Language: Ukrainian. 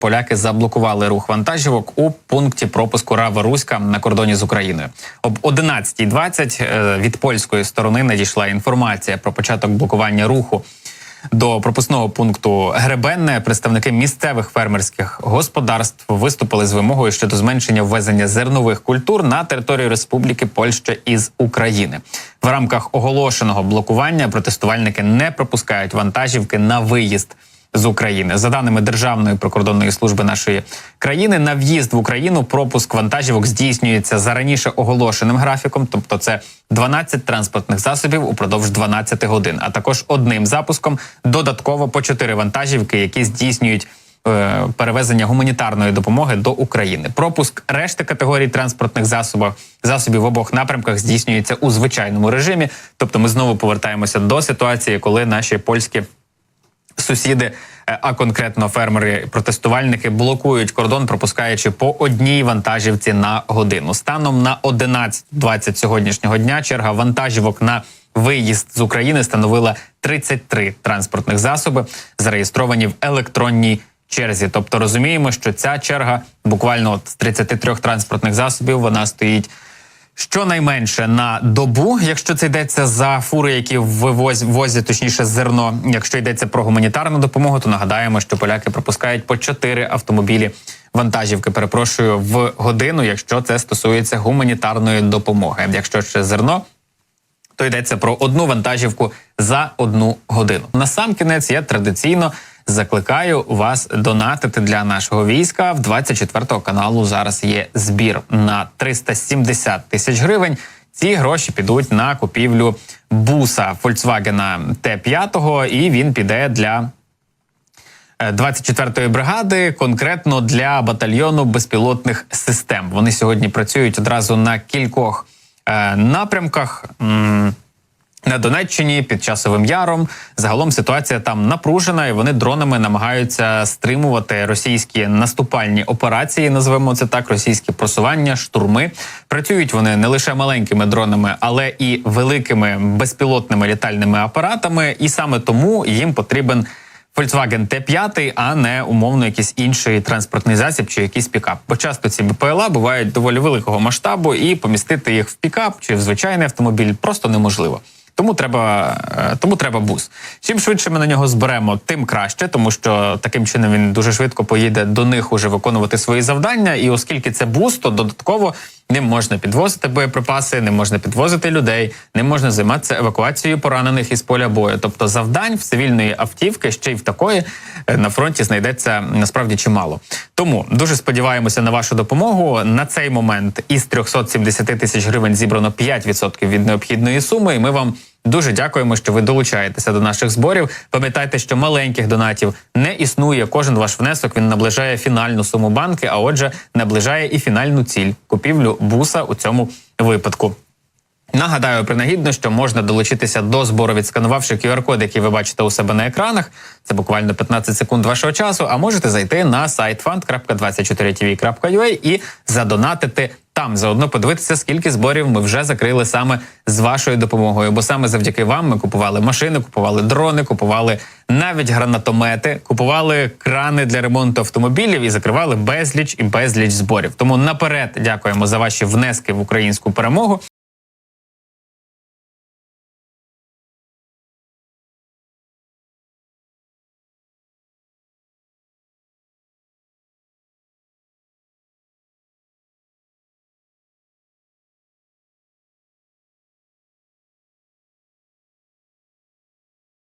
Поляки заблокували рух вантажівок у пункті пропуску Рава-Руська на кордоні з Україною. Об 11:20 від польської сторони надійшла інформація про початок блокування руху до пропускного пункту Гребенне. Представники місцевих фермерських господарств виступили з вимогою щодо зменшення ввезення зернових культур на територію Республіки Польща із України. В рамках оголошеного блокування протестувальники не пропускають вантажівки на виїзд з України. За даними Державної прикордонної служби нашої країни, на в'їзд в Україну пропуск вантажівок здійснюється за раніше оголошеним графіком, тобто це 12 транспортних засобів упродовж 12 годин, а також одним запуском додатково по 4 вантажівки, які здійснюють перевезення гуманітарної допомоги до України. Пропуск решти категорій транспортних засобів в обох напрямках здійснюється у звичайному режимі, тобто ми знову повертаємося до ситуації, коли наші польські сусіди, а конкретно фермери-протестувальники, блокують кордон, пропускаючи по одній вантажівці на годину. Станом на 11:20 сьогоднішнього дня черга вантажівок на виїзд з України становила 33 транспортних засоби, зареєстровані в електронній черзі. Тобто розуміємо, що ця черга буквально з 33 транспортних засобів, вона стоїть щонайменше на добу, якщо це йдеться за фури, які возять, точніше, зерно. Якщо йдеться про гуманітарну допомогу, то нагадаємо, що поляки пропускають по 4 автомобілі вантажівки, в годину, якщо це стосується гуманітарної допомоги. Якщо ще зерно, то йдеться про одну вантажівку за 1 годину. Насамкінець я традиційно закликаю вас донатити для нашого війська. В 24 каналу зараз є збір на 370 тисяч гривень. Ці гроші підуть на купівлю буса Volkswagen T5, і він піде для 24-ї бригади, конкретно для батальйону безпілотних систем. Вони сьогодні працюють одразу на кількох напрямках. На Донеччині, під Часовим Яром. Загалом ситуація там напружена, і вони дронами намагаються стримувати російські наступальні операції, називаємо це так, російські просування, штурми. Працюють вони не лише маленькими дронами, але і великими безпілотними літальними апаратами, і саме тому їм потрібен Volkswagen T5, а не умовно якийсь інший транспортний засіб чи якийсь пікап. Бо часто ці БПЛА бувають доволі великого масштабу, і помістити їх в пікап чи в звичайний автомобіль просто неможливо. Тому треба бус. Чим швидше ми на нього зберемо, тим краще, тому що таким чином він дуже швидко поїде до них уже виконувати свої завдання. І оскільки це бус, то додатково ним можна підвозити боєприпаси, ним можна підвозити людей, ним можна займатися евакуацією поранених із поля бою. Тобто завдань в цивільної автівки, ще й в такої, на фронті знайдеться насправді чимало. Тому дуже сподіваємося на вашу допомогу. На цей момент із 370 тисяч гривень зібрано 5% від необхідної суми, і ми вам дуже дякуємо, що ви долучаєтеся до наших зборів. Пам'ятайте, що маленьких донатів не існує. Кожен ваш внесок, він наближає фінальну суму банки, а отже, наближає і фінальну ціль – купівлю буса у цьому випадку. Нагадаю принагідно, що можна долучитися до збору, відсканувавши QR-код, який ви бачите у себе на екранах. Це буквально 15 секунд вашого часу, а можете зайти на сайт fund.24tv.ua і задонатити там. Заодно подивитися, скільки зборів ми вже закрили саме з вашою допомогою. Бо саме завдяки вам ми купували машини, купували дрони, купували навіть гранатомети, купували крани для ремонту автомобілів і закривали безліч зборів. Тому наперед дякуємо за ваші внески в українську перемогу.